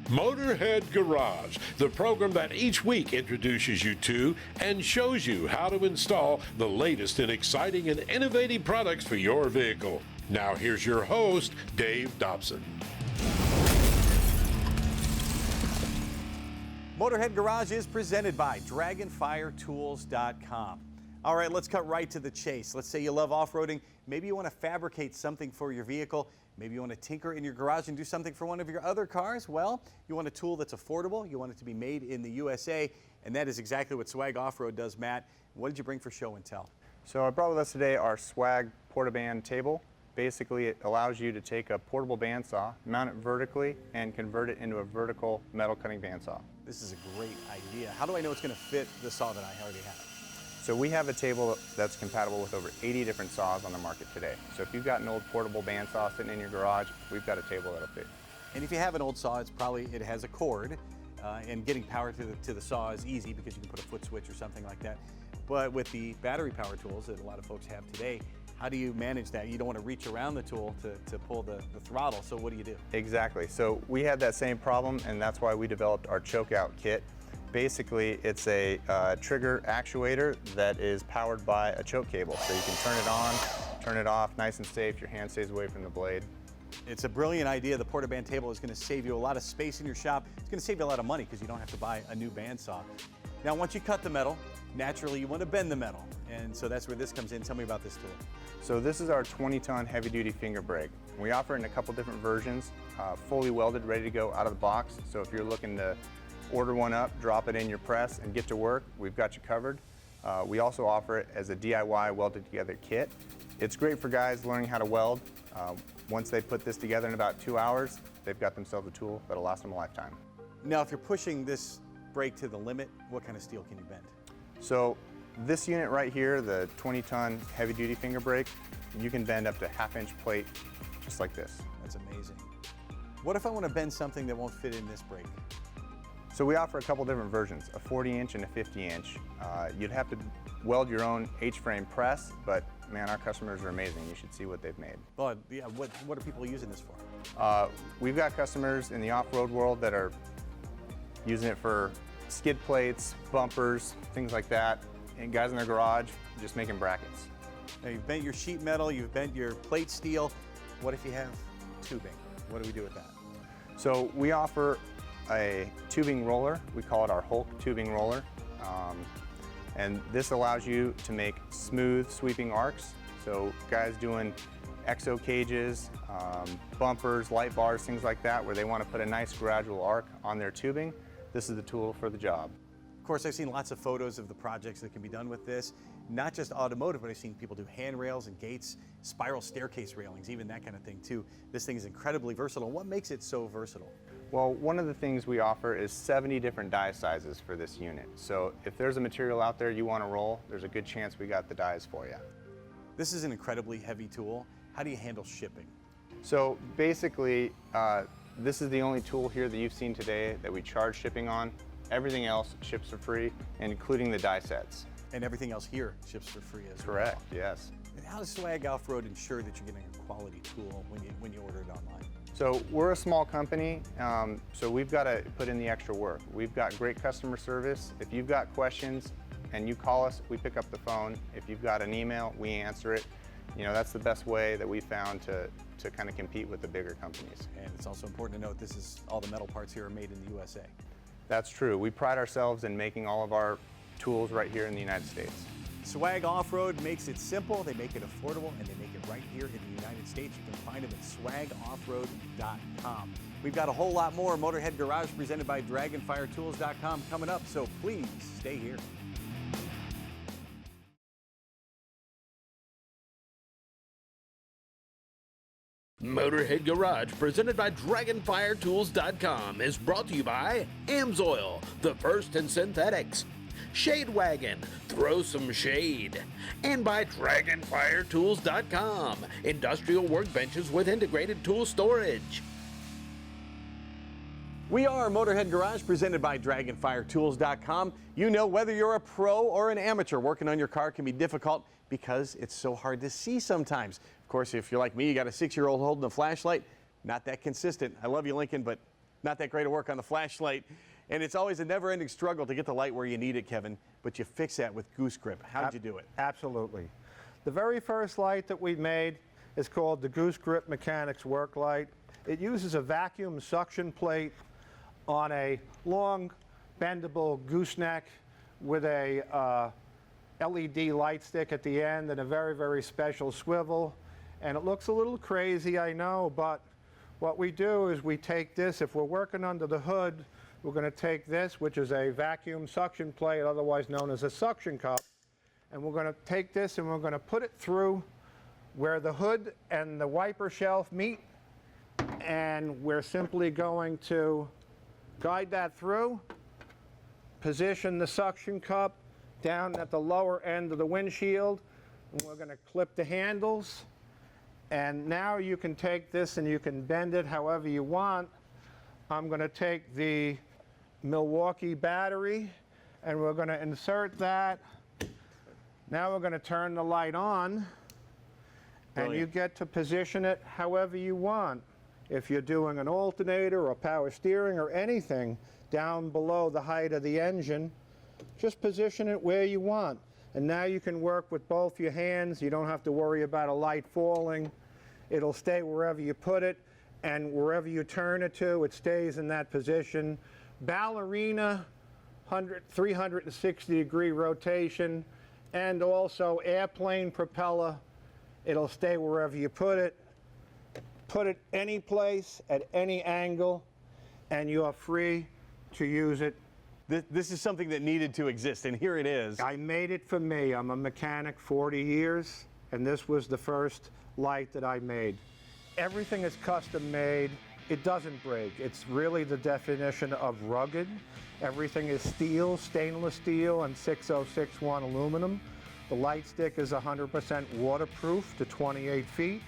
Motorhead Garage, the program that each week introduces you to and shows you how to install the latest in exciting and innovative products for your vehicle. Now here's your host, Dave Dobson. Motorhead Garage is presented by DragonFireTools.com. All right, let's cut right to the chase. Let's say you love off-roading. Maybe you want to fabricate something for your vehicle. Maybe you want to tinker in your garage and do something for one of your other cars. Well, you want a tool that's affordable. You want it to be made in the USA, and that is exactly what Swag Off-Road does. Matt, what did you bring for show and tell? So I brought with us today our Swag Portaband table. Basically, it allows you to take a portable bandsaw, mount it vertically, and convert it into a vertical metal cutting bandsaw. This is a great idea. How do I know it's going to fit the saw that I already have? So we have a table that's compatible with over 80 different saws on the market today. So if you've got an old portable bandsaw sitting in your garage, we've got a table that'll fit. And if you have an old saw, it has a cord, and getting power to the saw is easy because you can put a foot switch or something like that. But with the battery power tools that a lot of folks have today, how do you manage that? You don't want to reach around the tool to pull the throttle, so what do you do? Exactly. So we had that same problem, and that's why we developed our chokeout kit. Basically, it's a trigger actuator that is powered by a choke cable. So you can turn it on, turn it off, nice and safe. Your hand stays away from the blade. It's a brilliant idea. The Portaband table is going to save you a lot of space in your shop. It's going to save you a lot of money because you don't have to buy a new bandsaw. Now, once you cut the metal, naturally you want to bend the metal. And so that's where this comes in. Tell me about this tool. So this is our 20-ton heavy-duty finger brake. We offer it in a couple different versions, fully welded, ready to go out of the box. So if you're looking to order one up, drop it in your press, and get to work, we've got you covered. We also offer it as a DIY welded together kit. It's great for guys learning how to weld. Once they put this together in about 2 hours, they've got themselves a tool that'll last them a lifetime. Now, if you're pushing this brake to the limit, what kind of steel can you bend? So this unit right here, the 20-ton heavy-duty finger brake, you can bend up to half-inch plate just like this. That's amazing. What if I want to bend something that won't fit in this brake? So we offer a couple different versions, a 40-inch and a 50-inch. You'd have to weld your own H-frame press, but man, our customers are amazing. You should see what they've made. Well, yeah, what are people using this for? We've got customers in the off-road world that are using it for skid plates, bumpers, things like that, and guys in their garage just making brackets. Now, you've bent your sheet metal, you've bent your plate steel. What if you have tubing? What do we do with that? So we offer a tubing roller. We call it our Hulk tubing roller. And this allows you to make smooth sweeping arcs. So guys doing exo cages, bumpers, light bars, things like that, where they want to put a nice gradual arc on their tubing, this is the tool for the job. Of course, I've seen lots of photos of the projects that can be done with this. Not just automotive, but I've seen people do handrails and gates, spiral staircase railings, even that kind of thing too. This thing is incredibly versatile. What makes it so versatile? Well, one of the things we offer is 70 different die sizes for this unit. So if there's a material out there you want to roll, there's a good chance we got the dies for you. This is an incredibly heavy tool. How do you handle shipping? So basically, this is the only tool here that you've seen today that we charge shipping on. Everything else ships for free, including the die sets. And everything else here ships for free as well. Correct, yes. And how does Swag Off-Road ensure that you're getting a quality tool when you order it online? So we're a small company, so we've got to put in the extra work. We've got great customer service. If you've got questions and you call us, we pick up the phone. If you've got an email, we answer it. You know, that's the best way that we found to kind of compete with the bigger companies. And it's also important to note this is all the metal parts here are made in the USA. That's true. We pride ourselves in making all of our tools right here in the United States. Swag Off-Road makes it simple, they make it affordable, and they make it right here in the United States. You can find them at swagoffroad.com. We've got a whole lot more Motorhead Garage presented by DragonFireTools.com coming up, so please stay here. Motorhead Garage, presented by DragonFireTools.com, is brought to you by Amsoil, the first in synthetics, Shade Wagon, throw some shade, and by DragonFireTools.com, industrial workbenches with integrated tool storage. We are Motorhead Garage, presented by DragonFireTools.com. You know, whether you're a pro or an amateur, working on your car can be difficult because it's so hard to see sometimes. Of course, if you're like me, you got a 6-year-old holding a flashlight, not that consistent. I love you, Lincoln, but not that great of work on the flashlight. And it's always a never-ending struggle to get the light where you need it, Kevin, but you fix that with Goose Grip. How'd you do it? Absolutely. The very first light that we made is called the Goose Grip Mechanics Work Light. It uses a vacuum suction plate on a long bendable gooseneck with a LED light stick at the end and a very, very special swivel. And it looks a little crazy, I know, but what we do is we take this, if we're working under the hood, we're going to take this, which is a vacuum suction plate, otherwise known as a suction cup, and we're going to take this and we're going to put it through where the hood and the wiper shelf meet, and we're simply going to guide that through, position the suction cup down at the lower end of the windshield, and we're going to clip the handles. And now you can take this and you can bend it however you want. I'm going to take the Milwaukee battery and we're going to insert that. Now we're going to turn the light on. And you get to position it however you want. If you're doing an alternator or power steering or anything down below the height of the engine, just position it where you want. And now you can work with both your hands. You don't have to worry about a light falling. It'll stay wherever you put it, and wherever you turn it to, it stays in that position. Ballerina, 360-degree rotation, and also airplane propeller. It'll stay wherever you put it. Put it any place, at any angle, and you're free to use it. This is something that needed to exist, and here it is. I made it for me. I'm a mechanic 40 years, and this was the first light that I made. Everything is custom made. It doesn't break. It's really the definition of rugged. Everything is steel, stainless steel, and 6061 aluminum. The light stick is 100% waterproof to 28 feet.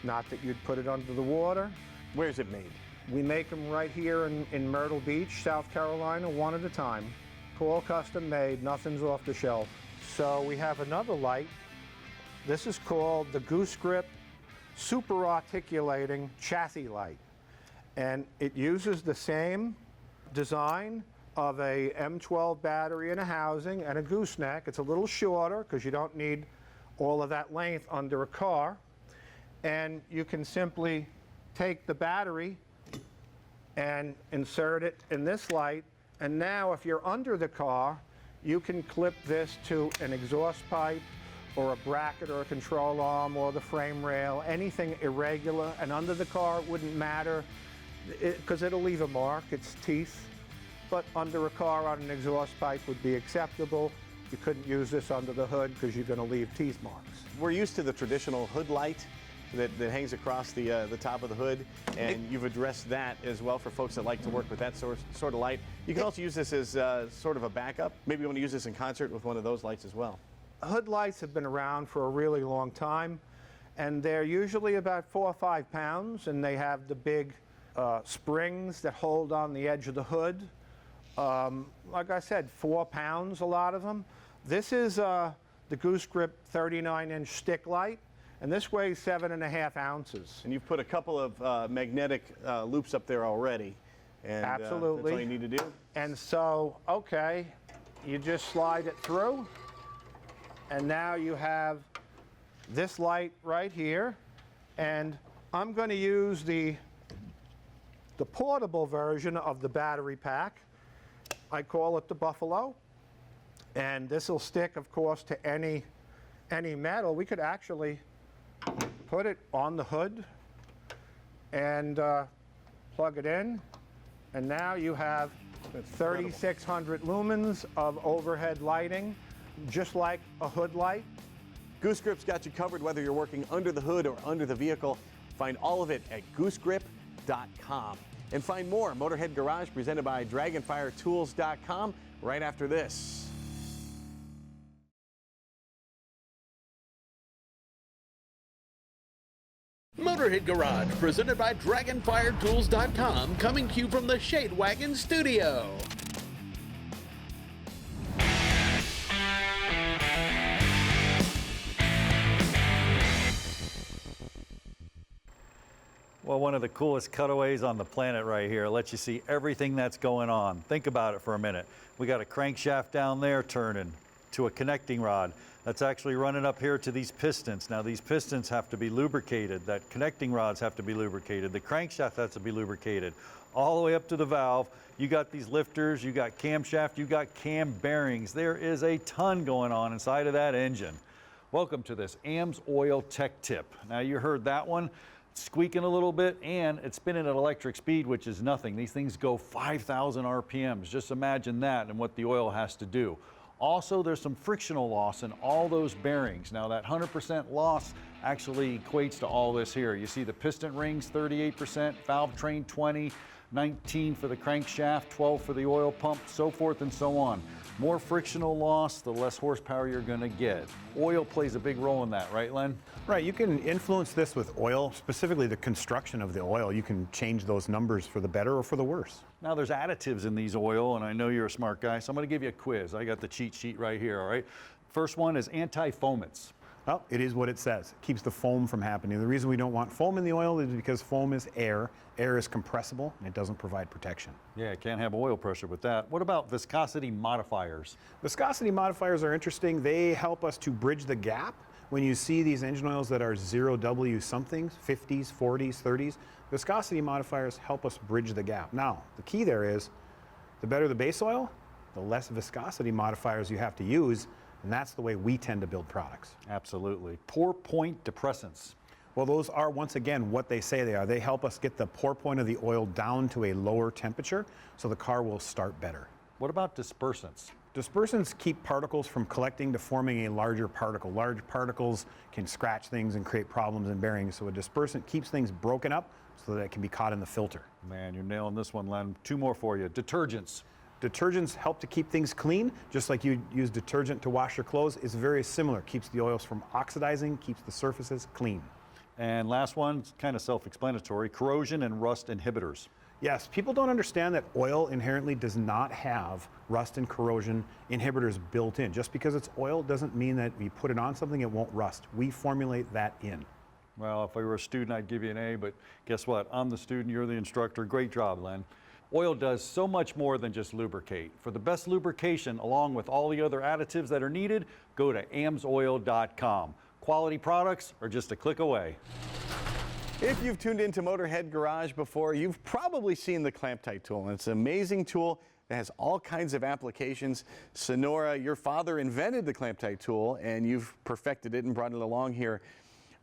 Not that you'd put it under the water. Where's it made? We make them right here in Myrtle Beach, South Carolina, one at a time. All custom made, nothing's off the shelf. So we have another light. This is called the Goose Grip Super Articulating Chassis Light. And it uses the same design of a M12 battery and a housing and a gooseneck. It's a little shorter because you don't need all of that length under a car. And you can simply take the battery and insert it in this light. And now if you're under the car, you can clip this to an exhaust pipe or a bracket or a control arm or the frame rail, anything irregular. And under the car, it wouldn't matter because it'll leave a mark, it's teeth. But under a car on an exhaust pipe would be acceptable. You couldn't use this under the hood because you're going to leave teeth marks. We're used to the traditional hood light that hangs across the top of the hood, and you've addressed that as well for folks that like to work with that sort of light. You can also use this as sort of a backup. Maybe you want to use this in concert with one of those lights as well. Hood lights have been around for a really long time, and they're usually about 4 or 5 pounds, and they have the big springs that hold on the edge of the hood. Like I said, 4 pounds, a lot of them. This is the Goose Grip 39-inch stick light, and this weighs 7.5 ounces. And you've put a couple of magnetic loops up there already. And, absolutely. That's all you need to do. And so, okay, you just slide it through, and now you have this light right here. And I'm going to use the portable version of the battery pack. I call it the Buffalo. And this will stick, of course, to any metal. We could actually put it on the hood and plug it in. And now you have 3,600 lumens of overhead lighting, just like a hood light. Goose Grip's got you covered whether you're working under the hood or under the vehicle. Find all of it at goosegrip.com. And find more Motorhead Garage presented by DragonFireTools.com right after this. Motorhead Garage, presented by DragonFireTools.com, coming to you from the Shade Wagon Studio. Well, one of the coolest cutaways on the planet right here. It lets you see everything that's going on. Think about it for a minute. We got a crankshaft down there turning to a connecting rod that's actually running up here to these pistons. Now these pistons have to be lubricated. That connecting rods have to be lubricated. The crankshaft has to be lubricated. All the way up to the valve. You got these lifters, you got camshaft, you got cam bearings. There is a ton going on inside of that engine. Welcome to this AMSOIL Tech Tip. Now you heard that one squeaking a little bit, and it's spinning at electric speed, which is nothing. These things go 5,000 RPMs. Just imagine that and what the oil has to do. Also, there's some frictional loss in all those bearings. Now that 100% loss actually equates to all this here. You see the piston rings 38%, valve train 20, 19 for the crankshaft, 12 for the oil pump, so forth and so on. More frictional loss, the less horsepower you're going to get. Oil plays a big role in that, right, Len? Right, you can influence this with oil, specifically the construction of the oil. You can change those numbers for the better or for the worse. Now there's additives in these oil, and I know you're a smart guy, so I'm going to give you a quiz. I got the cheat sheet right here, all right? First one is anti-foamants. Well, it is what it says. It keeps the foam from happening. The reason we don't want foam in the oil is because foam is air. Air is compressible, and it doesn't provide protection. Yeah, can't have oil pressure with that. What about viscosity modifiers? Viscosity modifiers are interesting. They help us to bridge the gap. When you see these engine oils that are 0W somethings, 50s, 40s, 30s, viscosity modifiers help us bridge the gap. Now, the key there is, the better the base oil, the less viscosity modifiers you have to use, and that's the way we tend to build products. Absolutely. Pour point depressants. Well, those are, once again, what they say they are. They help us get the pour point of the oil down to a lower temperature, so the car will start better. What about dispersants? Dispersants keep particles from collecting to forming a larger particle. Large particles can scratch things and create problems in bearings, so a dispersant keeps things broken up so that it can be caught in the filter. Man, you're nailing this one, Len. Two more for you. Detergents. Detergents help to keep things clean, just like you use detergent to wash your clothes. It's very similar. Keeps the oils from oxidizing, keeps the surfaces clean. And last one, kind of self-explanatory, corrosion and rust inhibitors. Yes, people don't understand that oil inherently does not have rust and corrosion inhibitors built in. Just because it's oil doesn't mean that you put it on something, it won't rust. We formulate that in. Well, if I were a student, I'd give you an A, but guess what? I'm the student, you're the instructor. Great job, Len. Oil does so much more than just lubricate. For the best lubrication, along with all the other additives that are needed, go to amsoil.com. Quality products are just a click away. If you've tuned into Motorhead Garage before, you've probably seen the clamp tight tool. And it's an amazing tool that has all kinds of applications. Sonora, your father invented the clamp tight tool, and you've perfected it and brought it along here.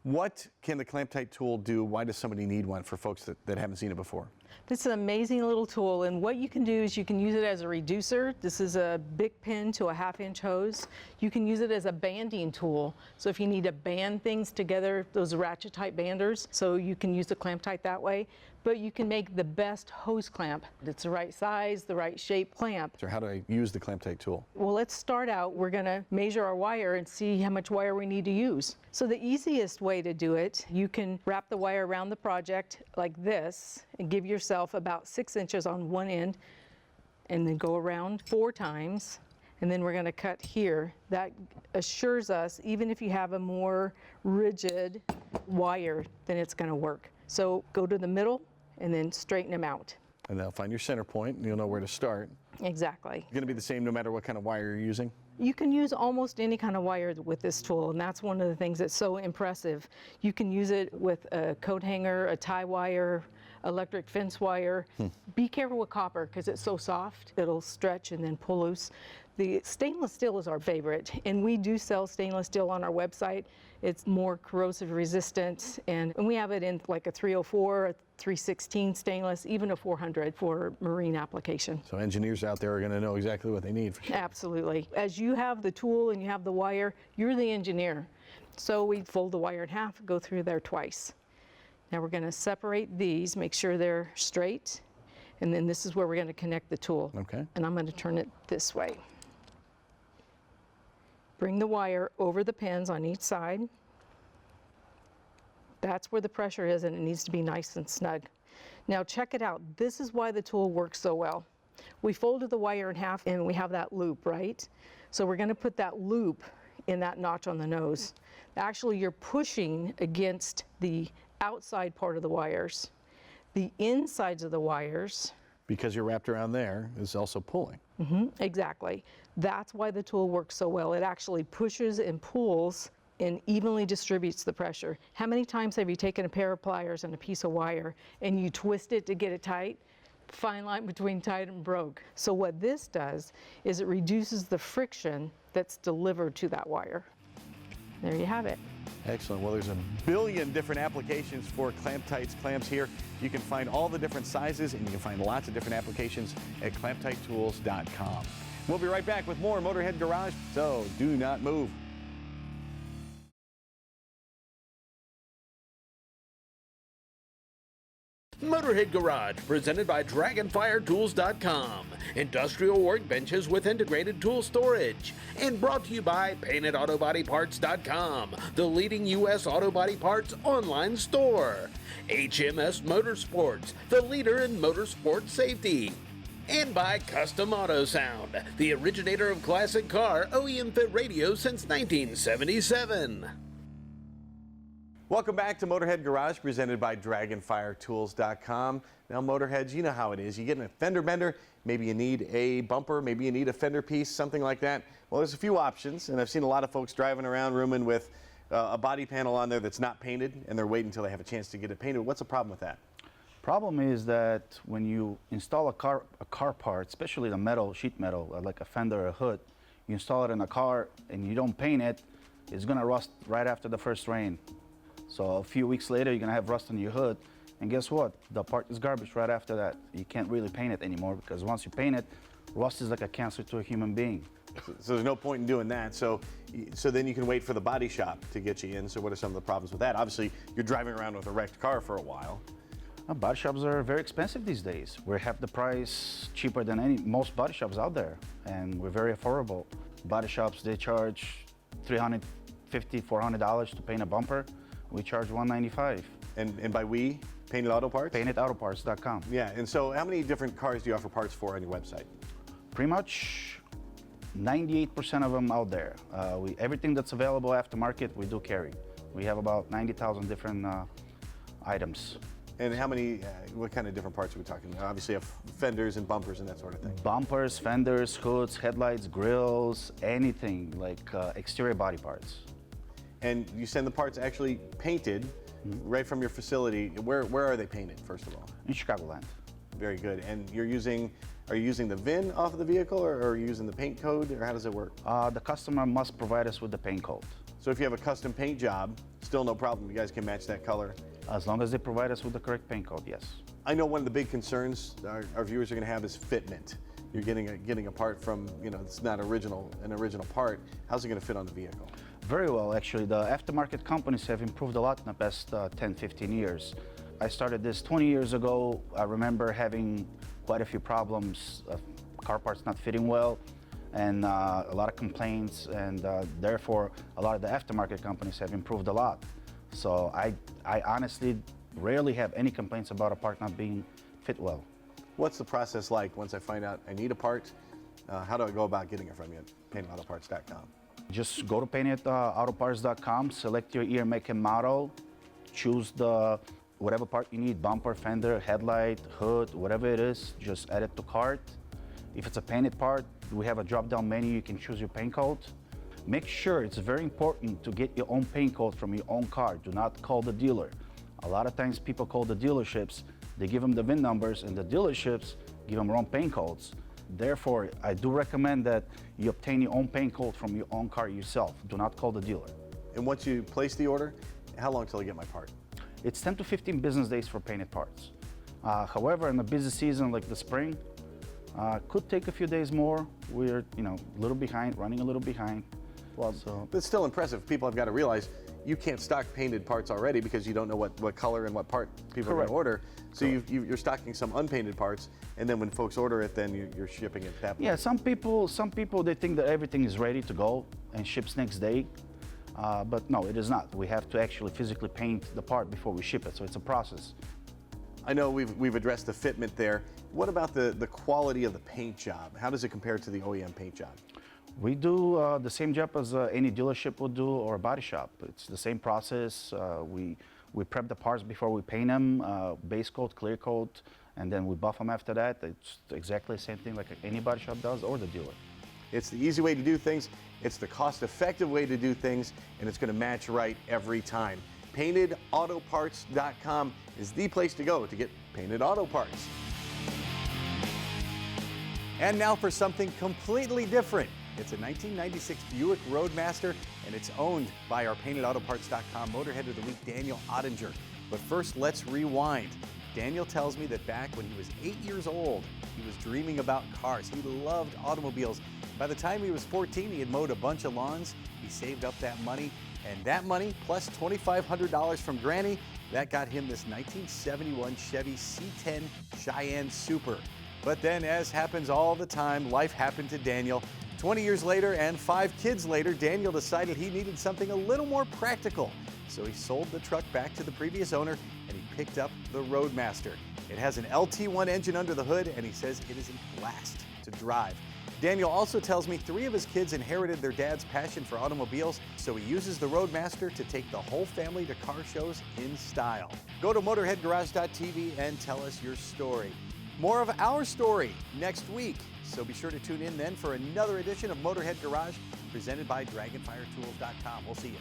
What can the clamp tight tool do? Why does somebody need one for folks that haven't seen it before? This is an amazing little tool, and what you can do is you can use it as a reducer. This is a big pin to a 1/2-inch hose. You can use it as a banding tool. So if you need to band things together, those ratchet type banders, so you can use the clamp tight that way. But you can make the best hose clamp. It's the right size, the right shape clamp. So how do I use the clamp tight tool? Well, let's start out. We're gonna measure our wire and see how much wire we need to use. So the easiest way to do it, you can wrap the wire around the project like this and give yourself about 6 inches on one end and then go around 4 times. And then we're gonna cut here. That assures us, even if you have a more rigid wire, then it's gonna work. So go to the middle and then straighten them out. And they'll find your center point, and you'll know where to start. Exactly. It's going to be the same no matter what kind of wire you're using? You can use almost any kind of wire with this tool, and that's one of the things that's so impressive. You can use it with a coat hanger, a tie wire, electric fence wire. Be careful with copper because it's so soft. It'll stretch and then pull loose. The stainless steel is our favorite, and we do sell stainless steel on our website. It's more corrosive resistant, and we have it in like a 304, a 316 stainless, even a 400 for marine application. So engineers out there are going to know exactly what they need. For sure. Absolutely. As you have the tool and you have the wire, you're the engineer. So we fold the wire in half, go through there twice. Now we're going to separate these, make sure they're straight, and then this is where we're going to connect the tool. Okay. And I'm going to turn it this way. Bring the wire over the pins on each side. That's where the pressure is, and it needs to be nice and snug. Now check it out. This is why the tool works so well. We folded the wire in half and we have that loop, right? So we're going to put that loop in that notch on the nose. Actually, you're pushing against the outside part of the wires, The insides of the wires, Because you're wrapped around there, is also pulling. exactly. That's why the tool works so well. It actually pushes and pulls and evenly distributes the pressure. How many times have you taken a pair of pliers and a piece of wire and you twist it to get it tight? Fine line between tight and broke. So what this does is it reduces the friction that's delivered to that wire. There you have it. Excellent. Well, there's a billion different applications for clamp tights, clamps here. You can find all the different sizes, and you can find lots of different applications at clamptightTools.com. We'll be right back with more Motorhead Garage, so do not move. Motorhead Garage, presented by DragonFireTools.com. Industrial workbenches with integrated tool storage. And brought to you by PaintedAutoBodyParts.com, the leading U.S. auto body parts online store. HMS Motorsports, the leader in motorsport safety. And by Custom Auto Sound, the originator of classic car OEM fit radio since 1977. Welcome back to Motorhead Garage, presented by DragonFireTools.com. Now, Motorheads, you know how it is. You get a fender bender, maybe you need a bumper, maybe you need a fender piece, something like that. Well, there's a few options, and I've seen a lot of folks driving around rooming with a body panel on there that's not painted, and they're waiting until they have a chance to get it painted. What's the problem with that? Problem is that when you install a car part, especially the metal, sheet metal, like a fender or a hood, you install it in a car and you don't paint it, it's gonna rust right after the first rain. So a few weeks later, you're gonna have rust on your hood, and guess what? The part is garbage right after that. You can't really paint it anymore, because once you paint it, rust is like a cancer to a human being. So there's no point in doing that. So then you can wait for the body shop to get you in. So what are some of the problems with that? Obviously, you're driving around with a wrecked car for a while. Body shops are very expensive these days. We have the price cheaper than most body shops out there, and we're very affordable. Body shops, they charge $350, $400 to paint a bumper. We charge $195. And by we, Painted Auto Parts? PaintedAutoparts.com. Yeah, and so how many different cars do you offer parts for on your website? Pretty much 98% of them out there. Everything that's available aftermarket, we do carry. We have about 90,000 different items. And how many, what kind of different parts are we talking? Obviously, you have fenders and bumpers and that sort of thing. Bumpers, fenders, hoods, headlights, grills, anything like exterior body parts. And you send the parts actually painted right from your facility. Where are they painted, first of all? In Chicagoland. Very good. And are you using the VIN off of the vehicle, or are you using the paint code, or how does it work? The customer must provide us with the paint code. So if you have a custom paint job, still no problem. You guys can match that color. As long as they provide us with the correct paint code, yes. I know one of the big concerns our viewers are going to have is fitment. You're getting a part from, it's not an original part. How's it going to fit on the vehicle? Very well, actually. The aftermarket companies have improved a lot in the past 10, 15 years. I started this 20 years ago. I remember having quite a few problems, car parts not fitting well, and a lot of complaints, and therefore a lot of the aftermarket companies have improved a lot. So I honestly rarely have any complaints about a part not being fit well. What's the process like once I find out I need a part? How do I go about getting it from you at PaintedAutoParts.com? Just go to PaintedAutoParts.com, select your year, make, and model, choose whatever part you need, bumper, fender, headlight, hood, whatever it is, just add it to cart. If it's a painted part, we have a drop-down menu, you can choose your paint code. Make sure, it's very important to get your own paint code from your own car. Do not call the dealer. A lot of times people call the dealerships, they give them the VIN numbers, and the dealerships give them wrong paint codes. Therefore, I do recommend that you obtain your own paint code from your own car yourself. Do not call the dealer. And once you place the order, how long till I get my part? It's 10 to 15 business days for painted parts. However, in a busy season like the spring, could take a few days more. We're a little behind, running a little behind. Well, that's still impressive. People have got to realize you can't stock painted parts already because you don't know what color and what part people are going to order. So you're stocking some unpainted parts, and then when folks order it, then you're shipping it at that point. Yeah, some people they think that everything is ready to go and ships next day, but no, it is not. We have to actually physically paint the part before we ship it, so it's a process. I know we've addressed the fitment there. What about the quality of the paint job? How does it compare to the OEM paint job? We do the same job as any dealership would do or a body shop. It's the same process. We We prep the parts before we paint them, base coat, clear coat, and then we buff them after that. It's exactly the same thing like any body shop does or the dealer. It's the easy way to do things, it's the cost-effective way to do things, and it's going to match right every time. PaintedAutoParts.com is the place to go to get painted auto parts. And now for something completely different. It's a 1996 Buick Roadmaster, and it's owned by our PaintedAutoParts.com Motorhead of the Week, Daniel Ottinger. But first, let's rewind. Daniel tells me that back when he was 8 years old, he was dreaming about cars. He loved automobiles. By the time he was 14, he had mowed a bunch of lawns. He saved up that money, and that money, plus $2,500 from Granny, that got him this 1971 Chevy C10 Cheyenne Super. But then, as happens all the time, life happened to Daniel. 20 years later and 5 kids later, Daniel decided he needed something a little more practical. So he sold the truck back to the previous owner and he picked up the Roadmaster. It has an LT1 engine under the hood and he says it is a blast to drive. Daniel also tells me 3 of his kids inherited their dad's passion for automobiles, so he uses the Roadmaster to take the whole family to car shows in style. Go to MotorheadGarage.tv and tell us your story. More of our story next week, so be sure to tune in then for another edition of Motorhead Garage presented by DragonFireTools.com. We'll see you.